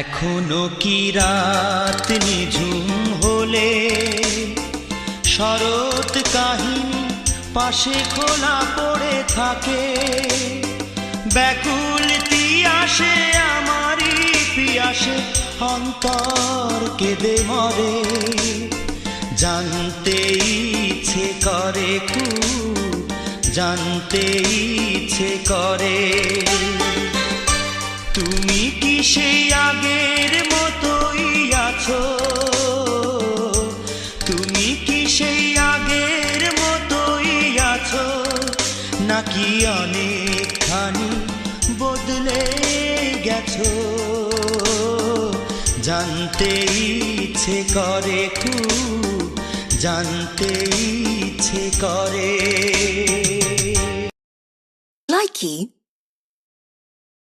এখনো কি রাত নিঝুম হলে শরৎ কাহিনী পাশে খোলা পড়ে থাকে, ব্যাকুল তিয়াসে আমারই পিয়াসে অন্তর কেঁদে মরে। জানতে ইচ্ছে করে খুব, জানতে ইচ্ছে করে, তুমি কি সেই আগের মতোই আছো? তুমি কি সেই আগের মতোই আছো, নাকি অনেকখানি বদলে গেছো? জানতে ইচ্ছে করে খুব, জানতে ইচ্ছে করে। Likey